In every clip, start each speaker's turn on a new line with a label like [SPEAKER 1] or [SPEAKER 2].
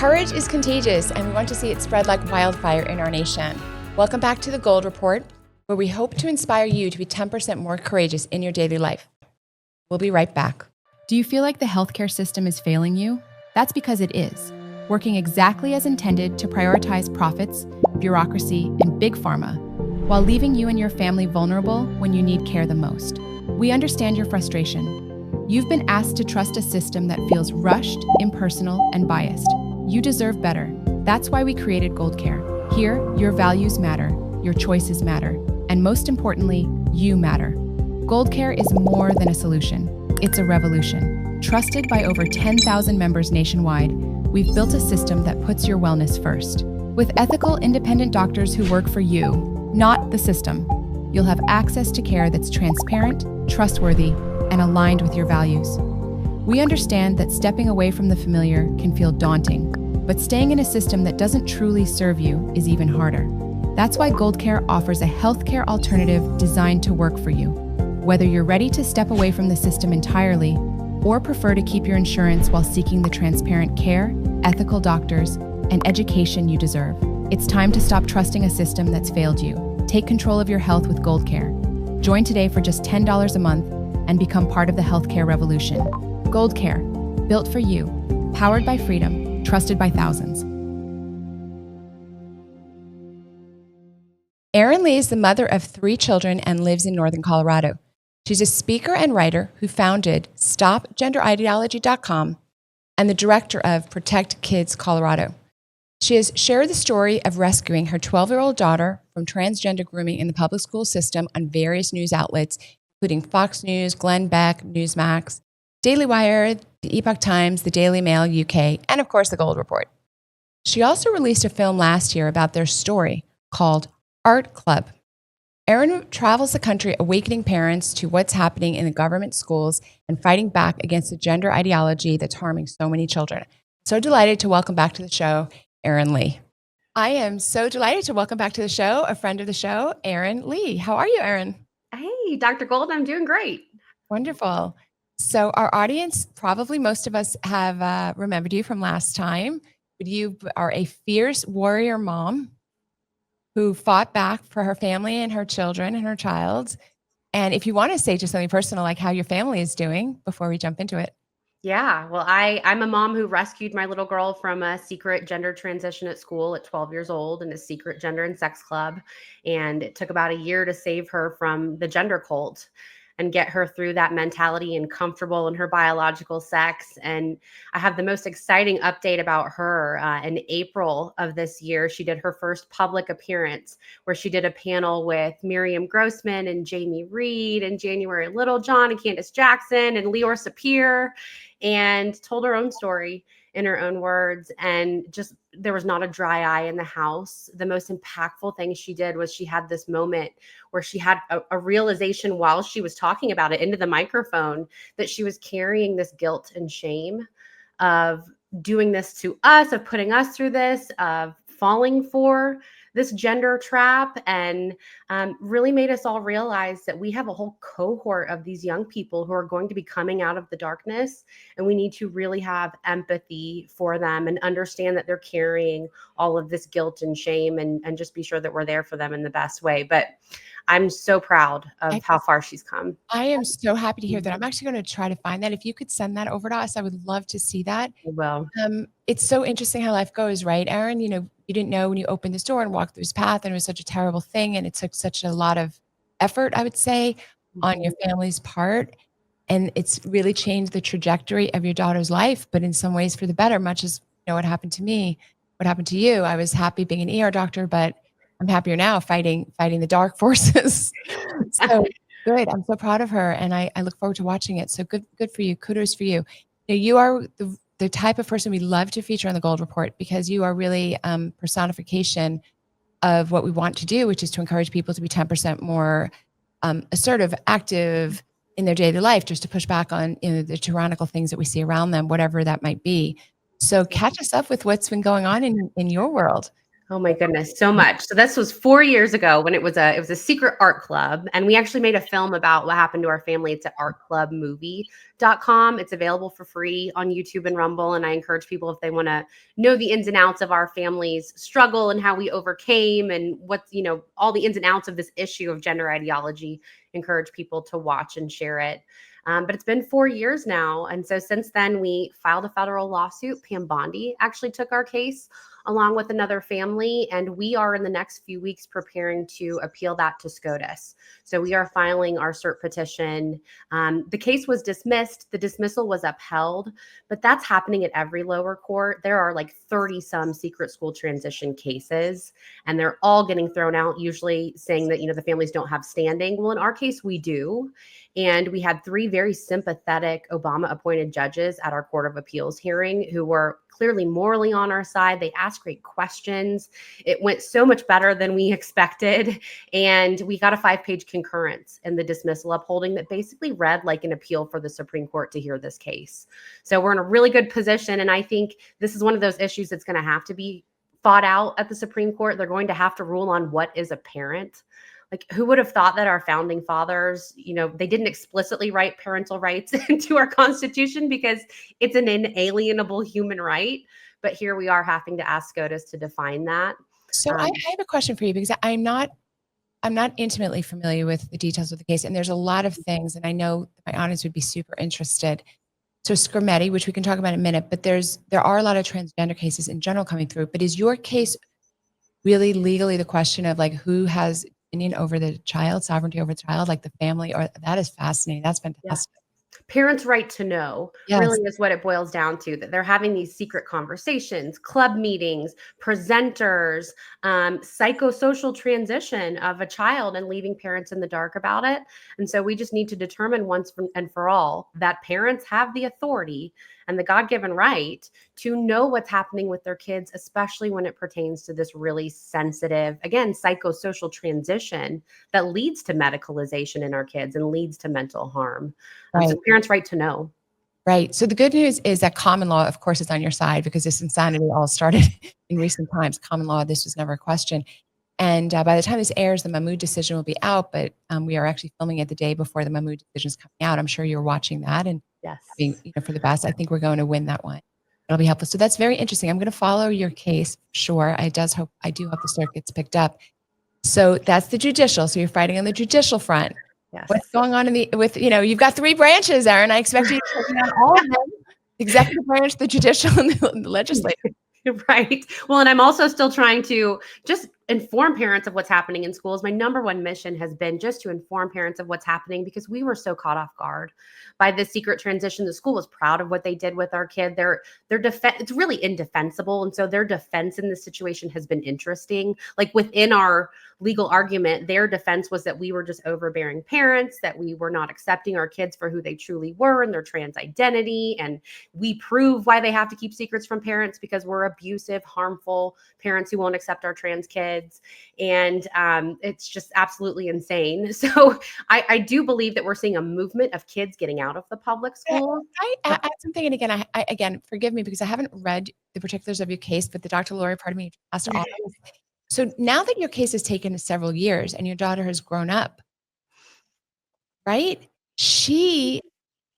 [SPEAKER 1] Courage is contagious, and we want to see it spread like wildfire in our nation. Welcome back to the Gold Report, where we hope to inspire you to be 10% more courageous in your daily life. We'll be right back.
[SPEAKER 2] Do you feel like the healthcare system is failing you? That's because it is, working exactly as intended to prioritize profits, bureaucracy, and big pharma, while leaving you and your family vulnerable when you need care the most. We understand your frustration. You've been asked to trust a system that feels rushed, impersonal, and biased. You deserve better. That's why we created Gold Care. Here, your values matter, your choices matter, and most importantly, you matter. Gold Care is more than a solution. It's a revolution. Trusted by over 10,000 members nationwide, we've built a system that puts your wellness first. With ethical, independent doctors who work for you, not the system, you'll have access to care that's transparent, trustworthy, and aligned with your values. We understand that stepping away from the familiar can feel daunting, but staying in a system that doesn't truly serve you is even harder. That's why Gold Care offers a healthcare alternative designed to work for you. Whether you're ready to step away from the system entirely or prefer to keep your insurance while seeking the transparent care, ethical doctors, and education you deserve, it's time to stop trusting a system that's failed you. Take control of your health with Gold Care. Join today for just $10 a month and become part of the healthcare revolution. Gold Care, built for you, powered by freedom, trusted by thousands.
[SPEAKER 1] Erin Lee is the mother of 3 children and lives in Northern Colorado. She's a speaker and writer who founded StopGenderIdeology.com and the director of Protect Kids Colorado. She has shared the story of rescuing her 12-year-old daughter from transgender grooming in the public school system on various news outlets, including Fox News, Glenn Beck, Newsmax, Daily Wire, the Epoch Times, the Daily Mail UK, and of course the Gold Report. She also released a film last year about their story called Art Club. Erin travels the country awakening parents to what's happening in the government schools and fighting back against the gender ideology that's harming so many children. So delighted to welcome back to the show, Erin Lee. I am so delighted to welcome back to the show a friend of the show, Erin Lee. How are you, Erin?
[SPEAKER 3] Hey, Dr. Gold, I'm doing great.
[SPEAKER 1] Wonderful. So our audience, probably most of us have remembered you from last time, but you are a fierce warrior mom who fought back for her family and her children and her child. And if you want to say just something personal, like how your family is doing before we jump into it.
[SPEAKER 3] Yeah, well, I'm a mom who rescued my little girl from a secret gender transition at school at 12 years old in a secret gender and sex club. And it took about a year to save her from the gender cult and get her through that mentality and comfortable in her biological sex. And I have the most exciting update about her. In April of this year, she did her first public appearance where she did a panel with Miriam Grossman and Jamie Reed and January Littlejohn and Candace Jackson and Leor Sapir, and told her own story in her own words. And just, there was not a dry eye in the house. The most impactful thing she did was she had this moment where she had a realization while she was talking about it into the microphone that she was carrying this guilt and shame of doing this to us, of putting us through this, of falling for this gender trap, and really made us all realize that we have a whole cohort of these young people who are going to be coming out of the darkness, and we need to really have empathy for them and understand that they're carrying all of this guilt and shame, and just be sure that we're there for them in the best way. But I'm so proud of how far she's come.
[SPEAKER 1] I am so happy to hear that. I'm actually going to try to find that. If you could send that over to us, I would love to see that.
[SPEAKER 3] Well,
[SPEAKER 1] It's so interesting how life goes, right, Erin? You know, you didn't know when you opened this door and walked through this path, and it was such a terrible thing, and it took such a lot of effort, I would say, on your family's part. And it's really changed the trajectory of your daughter's life, but in some ways for the better, much as what happened to me, what happened to you. I was happy being an ER doctor, but I'm happier now fighting the dark forces. So good. I'm so proud of her, and I look forward to watching it. So good for you. Kudos for you. You are the type of person we love to feature on the Gold Report because you are really personification of what we want to do, which is to encourage people to be 10% more assertive, active in their daily life, just to push back on the tyrannical things that we see around them, whatever that might be. So catch us up with what's been going on in your world.
[SPEAKER 3] Oh my goodness, so much. So this was 4 years ago when it was a secret art club, and we actually made a film about what happened to our family. It's at artclubmovie.com. It's available for free on YouTube and Rumble, and I encourage people if they wanna know the ins and outs of our family's struggle and how we overcame and what's, all the ins and outs of this issue of gender ideology, encourage people to watch and share it. But it's been 4 years now, and so since then, we filed a federal lawsuit. Pam Bondi actually took our case along with another family. And we are in the next few weeks preparing to appeal that to SCOTUS. So we are filing our cert petition. The case was dismissed. The dismissal was upheld, but that's happening at every lower court. There are like 30 some secret school transition cases, and they're all getting thrown out, usually saying that, the families don't have standing. Well, in our case, we do. And we had 3 very sympathetic Obama appointed judges at our Court of Appeals hearing who were clearly morally on our side. They asked great questions. It went so much better than we expected. And we got a 5-page concurrence in the dismissal upholding that basically read like an appeal for the Supreme Court to hear this case. So we're in a really good position. And I think this is one of those issues that's going to have to be fought out at the Supreme Court. They're going to have to rule on what is a parent. Like, who would have thought that our founding fathers, they didn't explicitly write parental rights into our Constitution because it's an inalienable human right. But here we are having to ask SCOTUS to define that.
[SPEAKER 1] So I have a question for you because I'm not intimately familiar with the details of the case, and there's a lot of things, and I know my audience would be super interested. So Scrimetti, which we can talk about in a minute, but there are a lot of transgender cases in general coming through. But is your case really legally the question of like who has opinion over the child, sovereignty over the child, like the family? Or that is fascinating. That's fantastic.
[SPEAKER 3] Parents' right to know really is what it boils down to, that they're having these secret conversations, club meetings, presenters, psychosocial transition of a child and leaving parents in the dark about it. And so we just need to determine once and for all that parents have the authority and the God-given right to know what's happening with their kids, especially when it pertains to this really sensitive, again, psychosocial transition that leads to medicalization in our kids and leads to mental harm.
[SPEAKER 1] Right.
[SPEAKER 3] So parents' right to know.
[SPEAKER 1] Right. So the good news is that common law, of course, is on your side because this insanity all started in recent times. Common law, this was never a question. And by the time this airs, the Mahmoud decision will be out, but we are actually filming it the day before the Mahmoud decision is coming out. I'm sure you're watching that and
[SPEAKER 3] Yes,
[SPEAKER 1] being, for the best. I think we're going to win that one. It'll be helpful. So that's very interesting. I'm going to follow your case. Sure. I do hope the cert gets picked up. So that's the judicial. So you're fighting on the judicial front.
[SPEAKER 3] yes.
[SPEAKER 1] What's going on you've got 3 branches, Erin. I expect you to take on all of them. The executive branch, the judicial, and the legislative.
[SPEAKER 3] Right. Well, and I'm also still trying to just inform parents of what's happening in schools. My number one mission has been just to inform parents of what's happening because we were so caught off guard by this secret transition. The school was proud of what they did with our kid. Their defense, it's really indefensible. And so their defense in this situation has been interesting. Like within our legal argument, their defense was that we were just overbearing parents, that we were not accepting our kids for who they truly were and their trans identity. And we prove why they have to keep secrets from parents because we're abusive, harmful parents who won't accept our trans kids. And it's just absolutely insane. So I do believe that we're seeing a movement of kids getting out of the public school.
[SPEAKER 1] I add something, and again, I again, forgive me because I haven't read the particulars of your case, but the Dr. Lori part of me asked all of this. So now that your case has taken several years and your daughter has grown up, right? She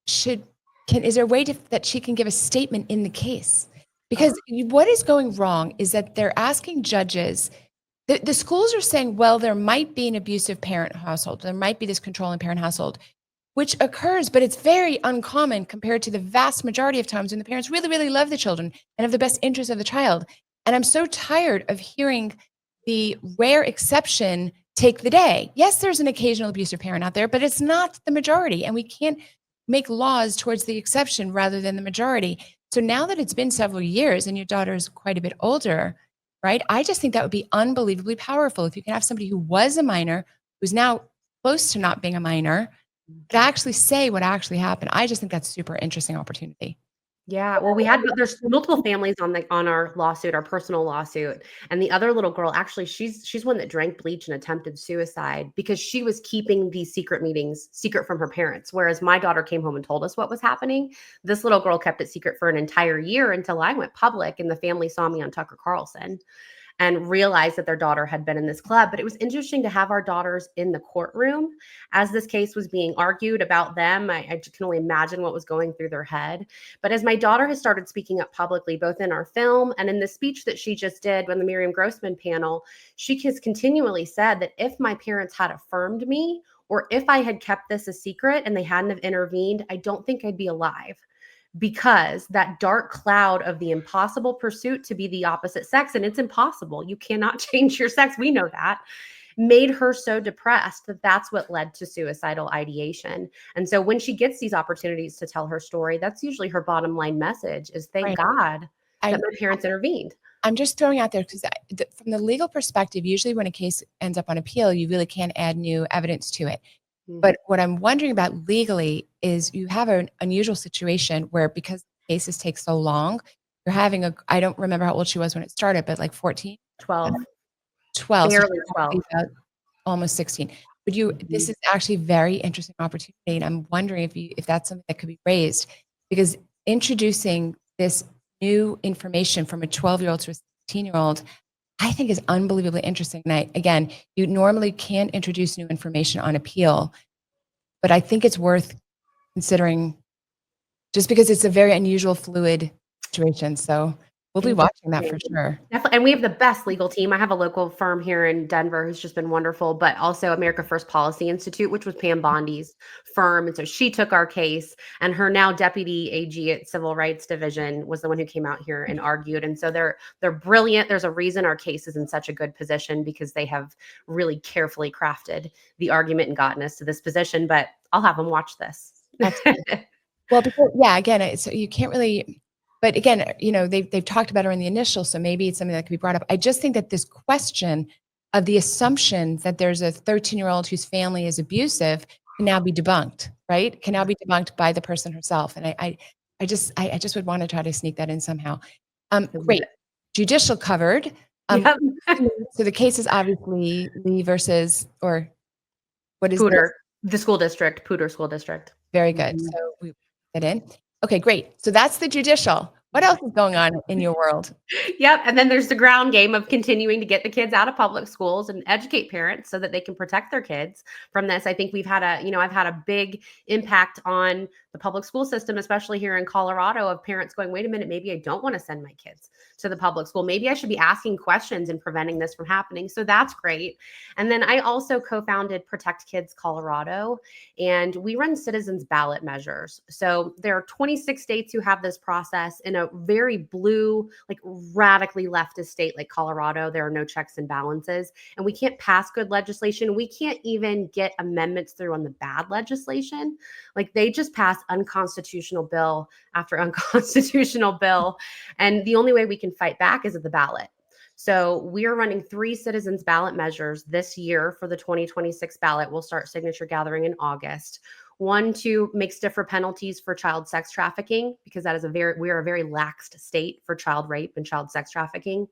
[SPEAKER 1] is there a way that she can give a statement in the case? Because what is going wrong is that they're asking judges, the schools are saying, well, there might be an abusive parent household. There might be this controlling parent household, which occurs, but it's very uncommon compared to the vast majority of times when the parents really, really love the children and have the best interest of the child. And I'm so tired of hearing the rare exception take the day. Yes, there's an occasional abusive parent out there, but it's not the majority. And we can't make laws towards the exception rather than the majority. So now that it's been several years and your daughter is quite a bit older, right? I just think that would be unbelievably powerful if you can have somebody who was a minor, who's now close to not being a minor, to actually say what actually happened. I just think that's a super interesting opportunity.
[SPEAKER 3] Yeah, well, there's multiple families on our lawsuit, our personal lawsuit, and the other little girl, actually, she's one that drank bleach and attempted suicide because she was keeping these secret meetings secret from her parents. Whereas my daughter came home and told us what was happening. This little girl kept it secret for an entire year until I went public and the family saw me on Tucker Carlson. and realized that their daughter had been in this club. But it was interesting to have our daughters in the courtroom as this case was being argued about them. I can only imagine what was going through their head. But as my daughter has started speaking up publicly, both in our film and in the speech that she just did when the Miriam Grossman panel, she has continually said that if my parents had affirmed me, or if I had kept this a secret and they hadn't have intervened, I don't think I'd be alive, because that dark cloud of the impossible pursuit to be the opposite sex, and it's impossible. You cannot change your sex. We know that. Made her so depressed that that's what led to suicidal ideation. And so when she gets these opportunities to tell her story, that's usually her bottom line message is thank God that my parents intervened.
[SPEAKER 1] I'm just throwing out there because from the legal perspective, usually when a case ends up on appeal, you really can't add new evidence to it. But what I'm wondering about legally is you have an unusual situation where because cases take so long, you're having I don't remember how old she was when it started, but like 14?
[SPEAKER 3] 12.
[SPEAKER 1] 12.
[SPEAKER 3] Barely
[SPEAKER 1] So
[SPEAKER 3] 12.
[SPEAKER 1] about almost 16. But this is actually a very interesting opportunity. And I'm wondering if that's something that could be raised, because introducing this new information from a 12-year-old to a 16-year-old, I think is unbelievably interesting. And again, you normally can't introduce new information on appeal, but I think it's worth considering just because it's a very unusual, fluid situation. So we'll be watching that for sure.
[SPEAKER 3] Definitely. And we have the best legal team. I have a local firm here in Denver who's just been wonderful, but also America First Policy Institute, which was Pam Bondi's firm. And so she took our case, and her now deputy AG at Civil Rights Division was the one who came out here and argued. And so they're brilliant. There's a reason our case is in such a good position, because they have really carefully crafted the argument and gotten us to this position. But I'll have them watch this.
[SPEAKER 1] Well, because, again, so you can't really, but again, they've talked about her in the initial, so maybe it's something that could be brought up. I just think that this question of the assumption that there's a 13-year-old whose family is abusive can now be debunked, right? Can now be debunked by the person herself. And I just would want to try to sneak that in somehow. Great. Judicial covered.
[SPEAKER 3] Yep.
[SPEAKER 1] So the case is obviously Lee versus, or what is
[SPEAKER 3] Pooter, the school district, Pooter School District.
[SPEAKER 1] Very good. So we put that in. Okay, great. So that's the judicial. What else is going on in your world?
[SPEAKER 3] Yep. And then there's the ground game of continuing to get the kids out of public schools and educate parents so that they can protect their kids from this. I think I've had a big impact on the public school system, especially here in Colorado, of parents going, wait a minute, maybe I don't want to send my kids to the public school. Maybe I should be asking questions and preventing this from happening. So that's great. And then I also co-founded Protect Kids Colorado, and we run citizens ballot measures. So there are 26 states who have this process. In a very blue, like radically leftist state like Colorado, there are no checks and balances, and we can't pass good legislation. We can't even get amendments through on the bad legislation. Like they just pass unconstitutional bill after unconstitutional bill. And the only way we can fight back is at the ballot. So we are running 3 citizens ballot measures this year for the 2026 ballot. We'll start signature gathering in August. 1, to make stiffer penalties for child sex trafficking, because that is we are a very laxed state for child rape and child sex trafficking.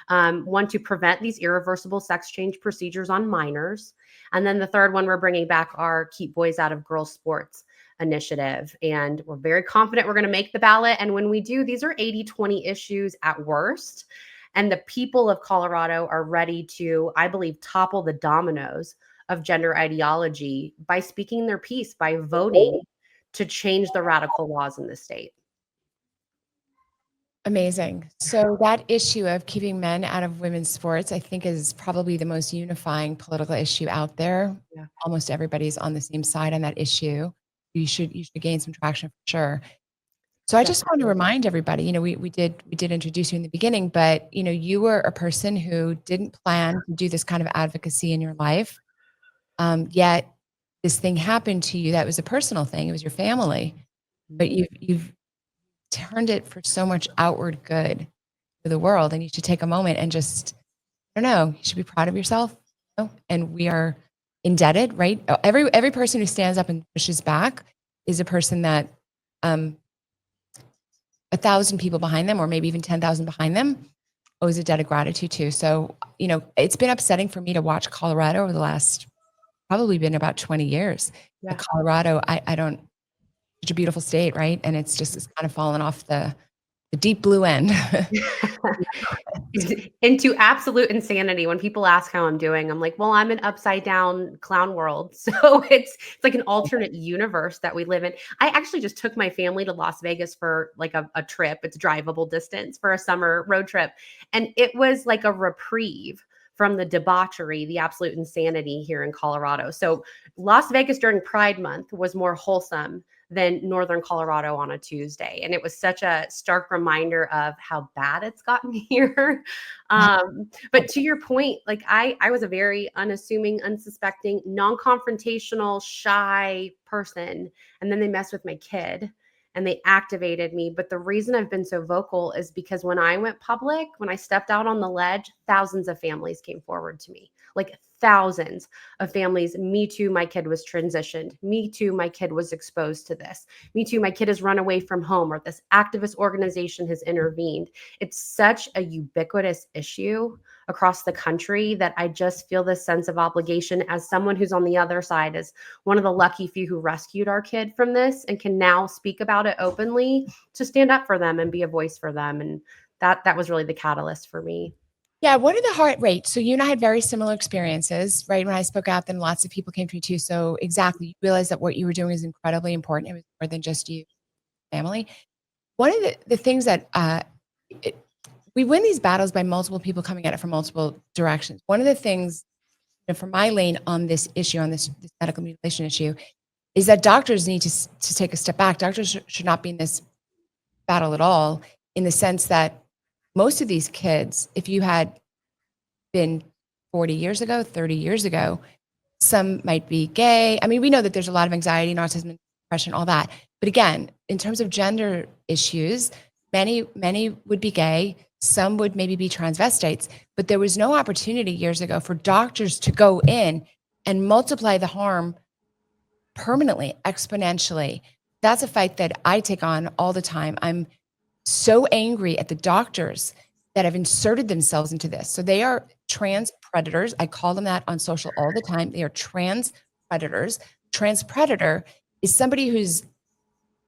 [SPEAKER 3] 1, to prevent these irreversible sex change procedures on minors. And then the third one we're bringing back our Keep Boys Out of Girls Sports initiative. And we're very confident we're going to make the ballot. And when we do, these are 80-20 issues at worst. And the people of Colorado are ready to, I believe, topple the dominoes of gender ideology by speaking their piece, by voting to change the radical laws in the state.
[SPEAKER 1] Amazing. So that issue of keeping men out of women's sports, I think, is probably the most unifying political issue out there.
[SPEAKER 3] Yeah.
[SPEAKER 1] Almost everybody's on the same side on that issue. You should gain some traction for sure. So I just want to remind everybody, we did introduce you in the beginning, but you were a person who didn't plan to do this kind of advocacy in your life. Yet this thing happened to you. That was a personal thing. It was your family, but you've turned it for so much outward good for the world. And you should take a moment and just, I don't know, you should be proud of yourself. And we are indebted, right? Every person who stands up and pushes back is a person that 1,000 people behind them, or maybe even 10,000 behind them, owes a debt of gratitude too. So, it's been upsetting for me to watch Colorado over the last, probably been about 20 years. Yeah. Colorado, I don't, such a beautiful state, right? And it's kind of fallen off the the deep blue end.
[SPEAKER 3] Into absolute insanity. When people ask how I'm doing, I'm like, well, I'm an upside down clown world. So it's like an alternate universe that we live in. I actually just took my family to Las Vegas for like a trip. It's drivable distance for a summer road trip. And it was like a reprieve from the debauchery, the absolute insanity here in Colorado. So Las Vegas during Pride Month was more wholesome than Northern Colorado on a Tuesday. And it was such a stark reminder of how bad it's gotten here. But to your point, like I was a very unassuming, unsuspecting, non-confrontational, shy person. And then they messed with my kid and they activated me. But the reason I've been so vocal is because when I went public, when I stepped out on the ledge, thousands of families came forward to me. Like thousands of families. Me too, my kid was transitioned. Me too, my kid was exposed to this. Me too, my kid has run away from home, or this activist organization has intervened. It's such a ubiquitous issue across the country that I just feel this sense of obligation as someone who's on the other side, as one of the lucky few who rescued our kid from this and can now speak about it openly, to stand up for them and be a voice for them. And that was really the catalyst for me.
[SPEAKER 1] Yeah, what are the hard right? So you and I had very similar experiences, right? When I spoke out, then lots of people came to me too. So exactly, you realized that what you were doing is incredibly important. It was more than just you, family. One of the things that it, we win these battles by multiple people coming at it from multiple directions. One of the things, you know, for my lane on this issue, on this medical mutilation issue, is that doctors need to take a step back. Doctors should not be in this battle at all, in the sense that most of these kids, if you had been 40 years ago, 30 years ago, some might be gay. I mean, we know that there's a lot of anxiety, narcissism, depression, all that. But again, in terms of gender issues, many would be gay. Some would maybe be transvestites. But there was no opportunity years ago for doctors to go in and multiply the harm permanently, exponentially. That's a fight that I take on all the time. I'm so angry at the doctors that have inserted themselves into this. So they are trans predators. I call them that on social all the time. They are trans predators. Trans predator is somebody who's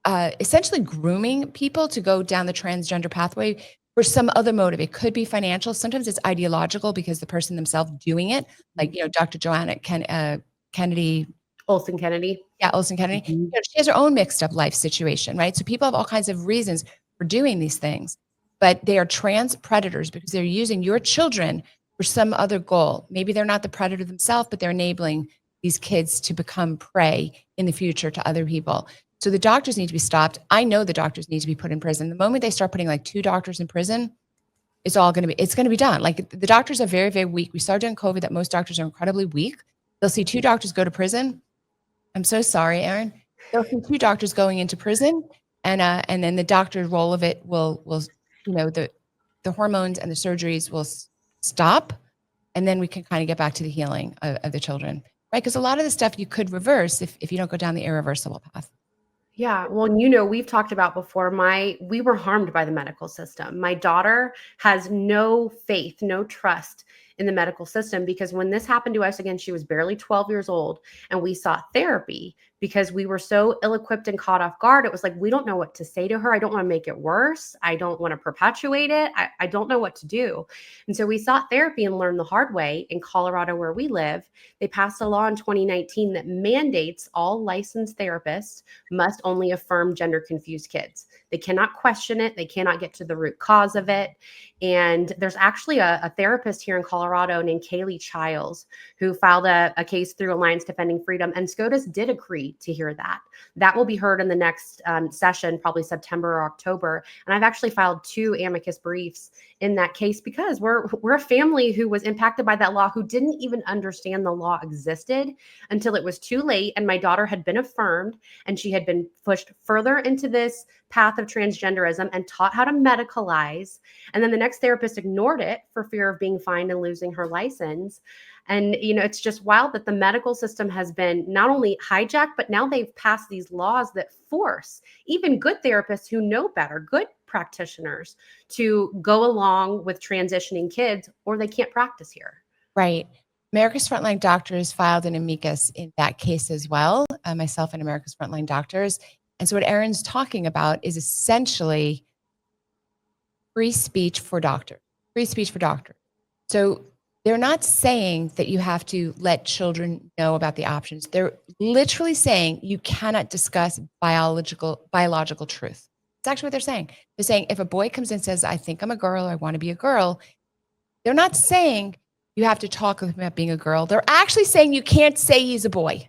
[SPEAKER 1] essentially grooming people to go down the transgender pathway for some other motive. It could be financial. Sometimes it's ideological because the person themselves doing it, like, you know, Dr. Joanna Kennedy.
[SPEAKER 3] Olson Kennedy.
[SPEAKER 1] Yeah, Olson Kennedy.
[SPEAKER 3] Mm-hmm.
[SPEAKER 1] You know, she has her own mixed up life situation, right? So people have all kinds of reasons for doing these things, but they are trans predators because they're using your children for some other goal. Maybe they're not the predator themselves, but they're enabling these kids to become prey in the future to other people. So the doctors need to be stopped. I know the doctors need to be put in prison. The moment they start putting like 2 doctors in prison, it's going to be done. Like the doctors are very, very weak. We saw during COVID that most doctors are incredibly weak. They'll see 2 doctors go to prison. I'm so sorry, Erin. They'll see 2 doctors going into prison, and then the doctor's role of it will, you know, the hormones and the surgeries will stop, and then we can kind of get back to the healing of the children, right? Because a lot of the stuff you could reverse if you don't go down the irreversible path.
[SPEAKER 3] Yeah, well, you know, we've talked about before, we were harmed by the medical system. My daughter has no faith, no trust in the medical system, because when this happened to us, again, she was barely 12 years old, and we sought therapy because we were so ill-equipped and caught off guard. It was like, we don't know what to say to her. I don't want to make it worse. I don't want to perpetuate it. I don't know what to do. And so we sought therapy and learned the hard way. In Colorado, where we live, they passed a law in 2019 that mandates all licensed therapists must only affirm gender confused kids. They cannot question it. They cannot get to the root cause of it. And there's actually a therapist here in Colorado named Kaylee Childs who filed a case through Alliance Defending Freedom, and SCOTUS did agree to hear that. That will be heard in the next session, probably September or October. And I've actually filed 2 amicus briefs in that case because we're a family who was impacted by that law, who didn't even understand the law existed until it was too late. And my daughter had been affirmed, and she had been pushed further into this path of transgenderism and taught how to medicalize. And then the next therapist ignored it for fear of being fined and losing her license. And, you know, it's just wild that the medical system has been not only hijacked, but now they've passed these laws that force even good therapists who know better, good practitioners, to go along with transitioning kids, or they can't practice here.
[SPEAKER 1] Right. America's Frontline Doctors filed an amicus in that case as well, myself and America's Frontline Doctors. And so what Erin's talking about is essentially free speech for doctors. Free speech for doctors. So they're not saying that you have to let children know about the options. They're literally saying you cannot discuss biological truth. It's actually what they're saying. They're saying if a boy comes in and says, I think I'm a girl, or I want to be a girl, they're not saying you have to talk with him about being a girl. They're actually saying you can't say he's a boy.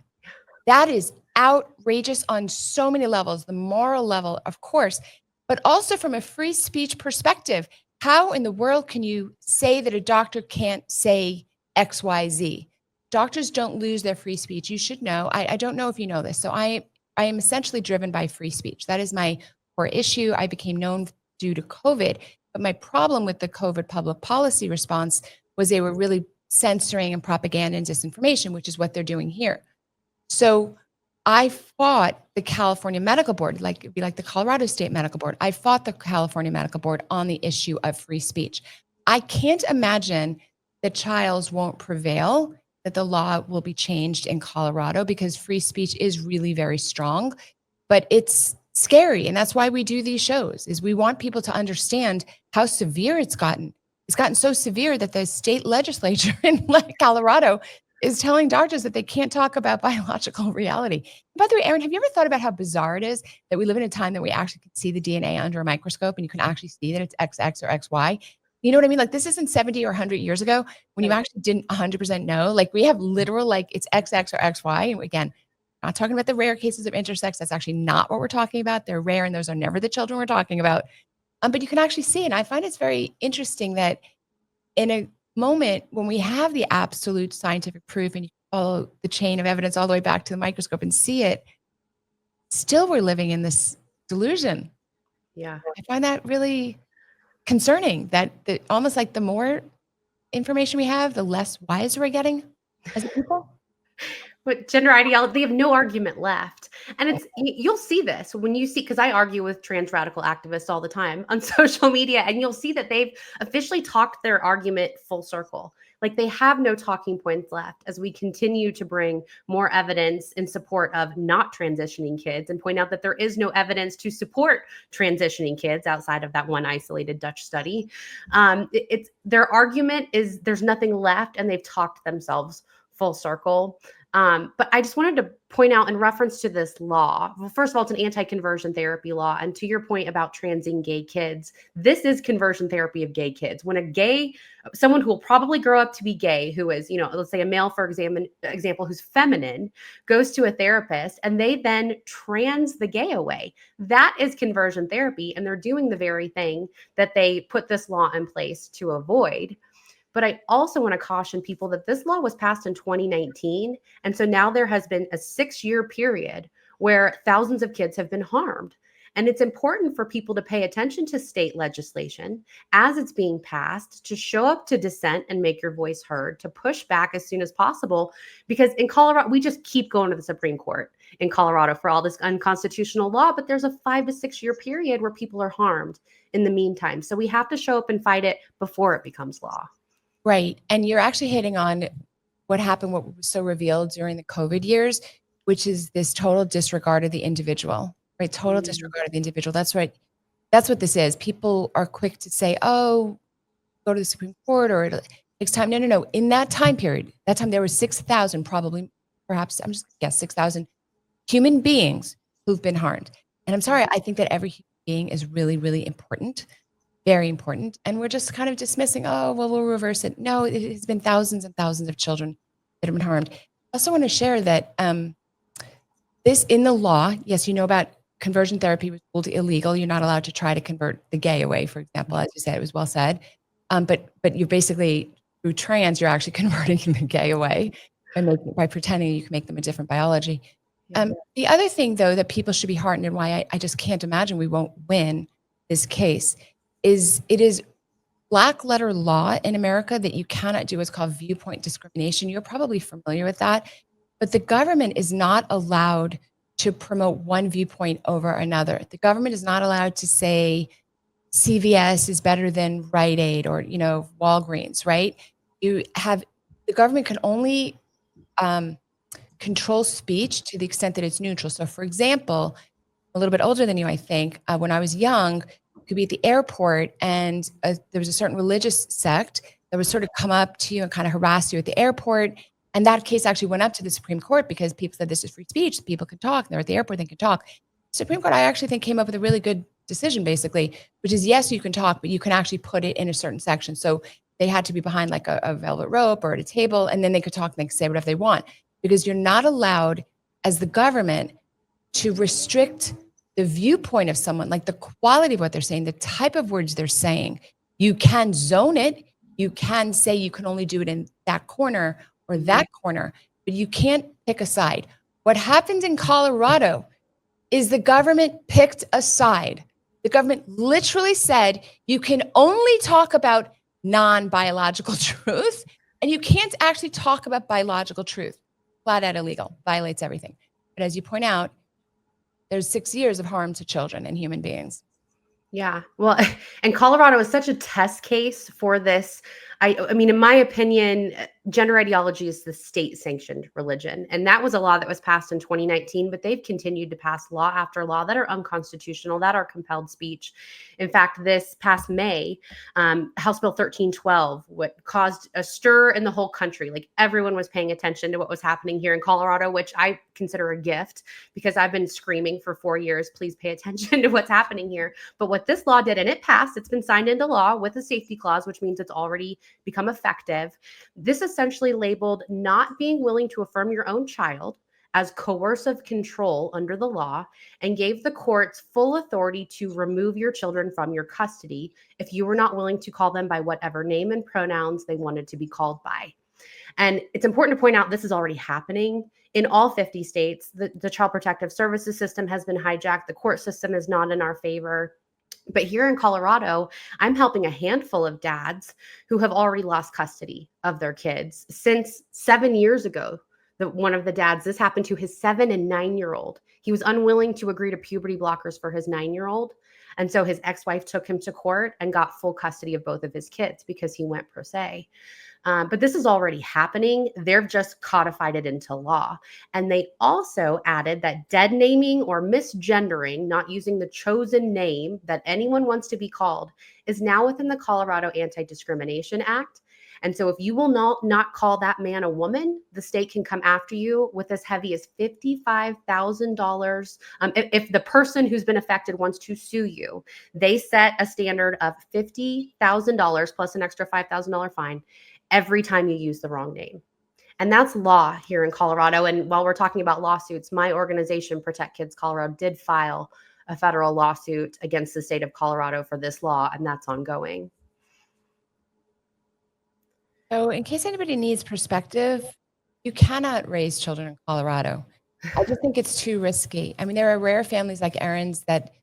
[SPEAKER 1] That is outrageous on so many levels, the moral level, of course, but also from a free speech perspective. How in the world can you say that a doctor can't say XYZ? Doctors don't lose their free speech. You should know. I don't know if you know this. So I am essentially driven by free speech. That is my core issue. I became known due to COVID. But my problem with the COVID public policy response was they were really censoring and propaganda and disinformation, which is what they're doing here. So I fought the California Medical Board, like it'd be like the Colorado State Medical Board. I fought the California Medical Board on the issue of free speech. I can't imagine that Childs won't prevail, that the law will be changed in Colorado because free speech is really very strong, but it's scary. And that's why we do these shows is we want people to understand how severe it's gotten. It's gotten so severe that the state legislature in Colorado is telling doctors that they can't talk about biological reality. By the way, Erin, have you ever thought about how bizarre it is that we live in a time that we actually can see the DNA under a microscope and you can actually see that it's XX or XY? You know what I mean? Like this isn't 70 or 100 years ago when you actually didn't 100% know. Like we have literal, like it's XX or XY. And again, not talking about the rare cases of intersex. That's actually not what we're talking about. They're rare and those are never the children we're talking about. But you can actually see, and I find it's very interesting that in a moment when we have the absolute scientific proof and you follow the chain of evidence all the way back to the microscope and see it, still we're living in this delusion.
[SPEAKER 3] Yeah.
[SPEAKER 1] I find that really concerning that almost like the more information we have, the less wise we're getting as a people.
[SPEAKER 3] But gender ideology, they have no argument left. And it's, you'll see this when you see, because I argue with trans radical activists all the time on social media, and you'll see that they've officially talked their argument full circle. Like they have no talking points left as we continue to bring more evidence in support of not transitioning kids and point out that there is no evidence to support transitioning kids outside of that one isolated Dutch study. It's their argument is there's nothing left, and they've talked themselves full circle. But I just wanted to point out in reference to this law, well, first of all, it's an anti-conversion therapy law. And to your point about transing gay kids, this is conversion therapy of gay kids. When someone who will probably grow up to be gay, who is, let's say a male, for example, who's feminine, goes to a therapist and they then trans the gay away. That is conversion therapy. And they're doing the very thing that they put this law in place to avoid. But I also want to caution people that this law was passed in 2019. And so now there has been a 6-year period where thousands of kids have been harmed. And it's important for people to pay attention to state legislation as it's being passed, to show up to dissent and make your voice heard, to push back as soon as possible. Because in Colorado, we just keep going to the Supreme Court in Colorado for all this unconstitutional law. But there's a 5 to 6 year period where people are harmed in the meantime. So we have to show up and fight it before it becomes law.
[SPEAKER 1] Right. And you're actually hitting on what happened, what was so revealed during the COVID years, which is this total disregard of the individual, right? Total disregard of the individual. That's right. That's what this is. People are quick to say, oh, go to the Supreme Court or it takes time. No. In that time period, that time there were 6,000, probably, perhaps, I'm just guess 6,000 human beings who've been harmed. And I'm sorry, I think that every human being is really, really important. Very important. And we're just kind of dismissing, oh, well, we'll reverse it. No, it has been thousands and thousands of children that have been harmed. I also want to share that this in the law, yes, you know about conversion therapy was ruled illegal. You're not allowed to try to convert the gay away, for example, as you said, it was well said. But you're basically, through trans, you're actually converting the gay away by pretending you can make them a different biology. The other thing, though, that people should be heartened and why I just can't imagine we won't win this case is it is black letter law in America that you cannot do what's called viewpoint discrimination. You're probably familiar with that, but the government is not allowed to promote one viewpoint over another. The government is not allowed to say CVS is better than Rite Aid or, Walgreens, right? The government can only control speech to the extent that it's neutral. So for example, a little bit older than you, I think, when I was young, could be at the airport and there was a certain religious sect that would sort of come up to you and kind of harass you at the airport. And that case actually went up to the Supreme Court because people said this is free speech. People can talk. They're at the airport. They can talk. Supreme Court, I actually think, came up with a really good decision, basically, which is yes, you can talk, but you can actually put it in a certain section. So they had to be behind like a velvet rope or at a table, and then they could talk and they could say whatever they want, because you're not allowed as the government to restrict the viewpoint of someone, like the quality of what they're saying, the type of words they're saying. You can zone it. You can say you can only do it in that corner or that corner, but you can't pick a side. What happened in Colorado is the government picked a side. The government literally said you can only talk about non-biological truth, and you can't actually talk about biological truth. Flat out illegal, violates everything. But as you point out, there's 6 years of harm to children and human beings.
[SPEAKER 3] Yeah. Well, and Colorado is such a test case for this. I mean, in my opinion, gender ideology is the state sanctioned religion. And that was a law that was passed in 2019, but they've continued to pass law after law that are unconstitutional, that are compelled speech. In fact, this past May, House Bill 1312, what caused a stir in the whole country. Like everyone was paying attention to what was happening here in Colorado, which I consider a gift because I've been screaming for 4 years, please pay attention to what's happening here. But what this law did, and it passed, it's been signed into law with a safety clause, which means it's already become effective. This essentially labeled not being willing to affirm your own child as coercive control under the law, and gave the courts full authority to remove your children from your custody if you were not willing to call them by whatever name and pronouns they wanted to be called by. And it's important to point out this is already happening in all 50 states. The Child Protective Services system has been hijacked. The court system is not in our favor. But here in Colorado, I'm helping a handful of dads who have already lost custody of their kids since 7 years ago. One of the dads, this happened to his 7 and 9-year-old. He was unwilling to agree to puberty blockers for his 9-year-old. And so his ex-wife took him to court and got full custody of both of his kids because he went pro se. But this is already happening. They've just codified it into law. And they also added that dead naming or misgendering, not using the chosen name that anyone wants to be called, is now within the Colorado Anti-Discrimination Act. And so if you will not call that man a woman, the state can come after you with as heavy as $55,000. If the person who's been affected wants to sue you, they set a standard of $50,000 plus an extra $5,000 fine every time you use the wrong name. And that's law here in Colorado. And while we're talking about lawsuits, my organization, Protect Kids Colorado, did file a federal lawsuit against the state of Colorado for this law, and that's ongoing.
[SPEAKER 1] So in case anybody needs perspective, you cannot raise children in Colorado. I just think it's too risky. I mean, there are rare families like Erin's that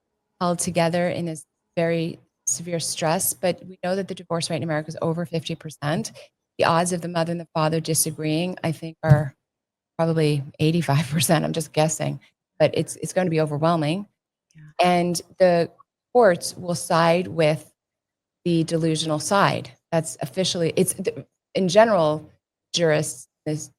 [SPEAKER 1] held together in this very severe stress, but we know that the divorce rate in America is over 50%. The odds of the mother and the father disagreeing, I think, are probably 85%. I'm just guessing, but it's going to be overwhelming. Yeah. And the courts will side with the delusional side. That's officially, it's in general, jurists, this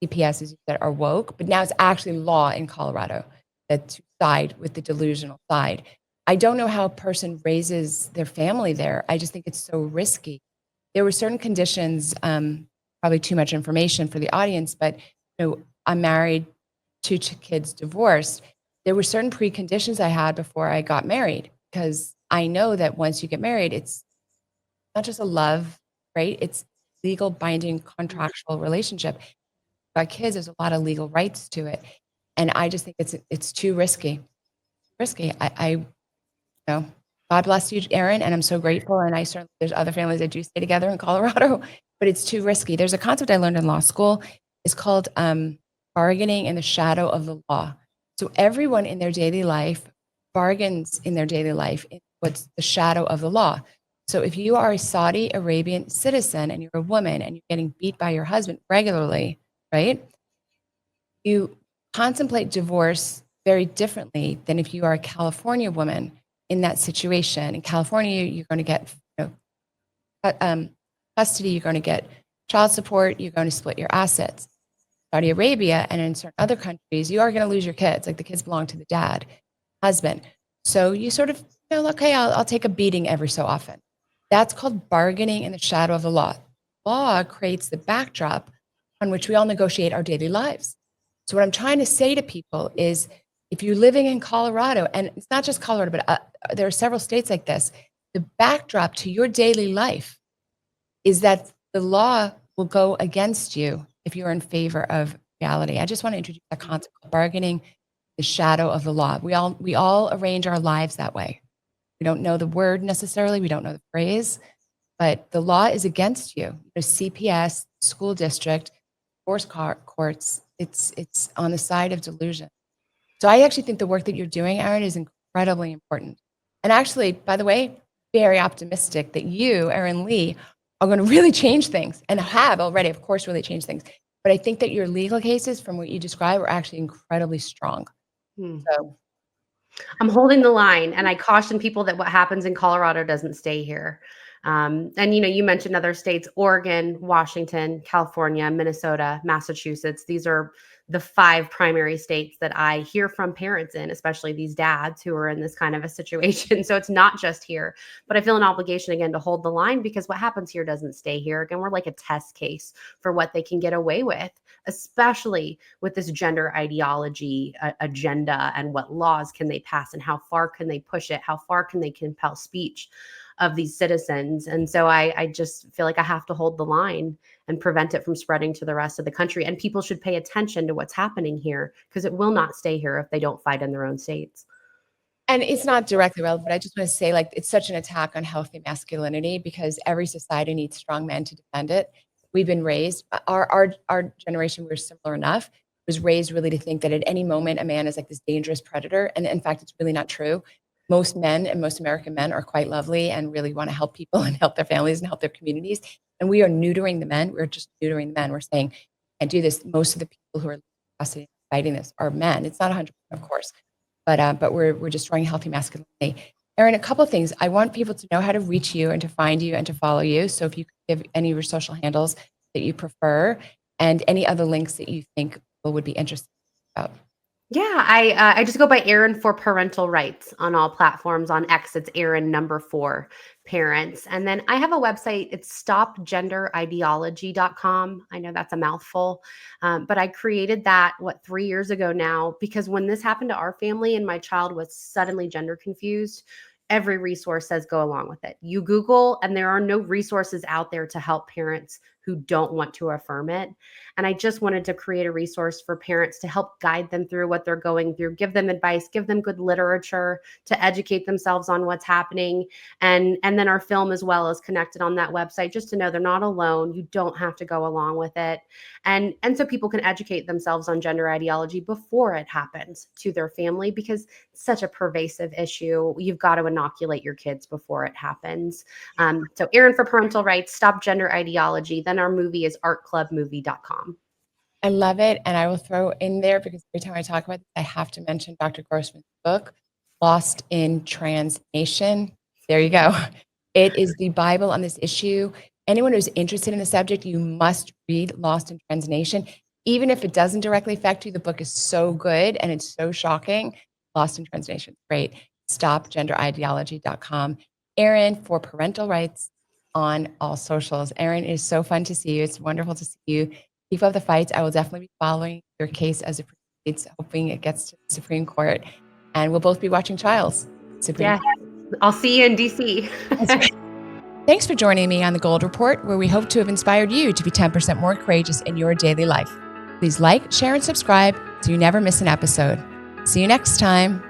[SPEAKER 1] CPS, as you said, are woke, but now it's actually law in Colorado that to side with the delusional side. I don't know how a person raises their family there. I just think it's so risky. There were certain conditions, probably too much information for the audience, but I'm married, 2 kids, divorced. There were certain preconditions I had before I got married, because I know that once you get married, it's not just a love, right? It's legal, binding, contractual relationship. Got kids, there's a lot of legal rights to it, and I just think it's too risky. I God bless you, Erin, and I'm so grateful. And I certainly, there's other families that do stay together in Colorado, but it's too risky. There's a concept I learned in law school. It's called bargaining in the shadow of the law. So everyone in their daily life bargains in their daily life in what's the shadow of the law. So if you are a Saudi Arabian citizen and you're a woman and you're getting beat by your husband regularly, right? You contemplate divorce very differently than if you are a California woman in that situation. In California, you're going to get custody, you're going to get child support, you're going to split your assets. Saudi Arabia and in certain other countries, you are going to lose your kids. Like the kids belong to the husband. So you sort of okay, I'll take a beating every so often. That's called bargaining in the shadow of the law. Law creates the backdrop on which we all negotiate our daily lives. So what I'm trying to say to people is, if you're living in Colorado, and it's not just Colorado, but there are several states like this, the backdrop to your daily life is that the law will go against you if you're in favor of reality. I just want to introduce that concept of bargaining, the shadow of the law. We all arrange our lives that way. We don't know the word necessarily, we don't know the phrase, but the law is against you. CPS, school district, divorce courts, it's on the side of delusion. So I actually think the work that you're doing, Erin, is incredibly important. And actually, by the way, very optimistic that you, Erin Lee, are going to really change things, and have already, of course, really changed things. But I think that your legal cases, from what you describe, are actually incredibly strong. So
[SPEAKER 3] I'm holding the line, and I caution people that what happens in Colorado doesn't stay here. And you mentioned other states: Oregon, Washington, California, Minnesota, Massachusetts. These are the 5 primary states that I hear from parents in, especially these dads who are in this kind of a situation. So it's not just here, but I feel an obligation again to hold the line, because what happens here doesn't stay here. Again, we're like a test case for what they can get away with, especially with this gender ideology agenda, and what laws can they pass, and how far can they push it? How far can they compel speech of these citizens? And so I just feel like I have to hold the line and prevent it from spreading to the rest of the country. And people should pay attention to what's happening here, because it will not stay here if they don't fight in their own states.
[SPEAKER 1] And it's not directly relevant, but I just want to say, like, it's such an attack on healthy masculinity, because every society needs strong men to defend it. We've been raised, our generation, we were similar enough, was raised really to think that at any moment a man is like this dangerous predator. And in fact, it's really not true. Most men, and most American men, are quite lovely and really want to help people and help their families and help their communities. And we are neutering the men. We're just neutering the men. We're saying, and do this. Most of the people who are fighting this are men. It's not 100%, of course, but we're destroying healthy masculinity. Erin, a couple of things. I want people to know how to reach you and to find you and to follow you. So if you could give any of your social handles that you prefer, and any other links that you think people would be interested about.
[SPEAKER 3] Yeah, I just go by Erin for parental rights on all platforms. On X, it's Erin #4 parents. And then I have a website. It's stopgenderideology.com. I know that's a mouthful, but I created that 3 years ago now, because when this happened to our family and my child was suddenly gender confused, every resource says go along with it. You Google, and there are no resources out there to help parents who don't want to affirm it. And I just wanted to create a resource for parents to help guide them through what they're going through, give them advice, give them good literature to educate themselves on what's happening. And then our film as well is connected on that website, just to know they're not alone. You don't have to go along with it. And so people can educate themselves on gender ideology before it happens to their family, because it's such a pervasive issue. You've got to inoculate your kids before it happens. So Erin for parental rights, Stop Gender Ideology. Then our movie is artclubmovie.com.
[SPEAKER 1] I love it. And I will throw in there, because every time I talk about this, I have to mention Dr. Grossman's book, Lost in Transnation. There you go. It is the Bible on this issue. Anyone who's interested in the subject, you must read Lost in Transnation. Even if it doesn't directly affect you, the book is so good and it's so shocking. Lost in Transnation. Great. StopGenderIdeology.com. Erin for parental rights on all socials. Erin, it is so fun to see you. It's wonderful to see you. Keep up the fights. I will definitely be following your case as it proceeds, hoping it gets to the Supreme Court. And we'll both be watching trials.
[SPEAKER 3] Yeah, I'll see you in DC.
[SPEAKER 1] Thanks for joining me on The Gold Report, where we hope to have inspired you to be 10% more courageous in your daily life. Please like, share, and subscribe so you never miss an episode. See you next time.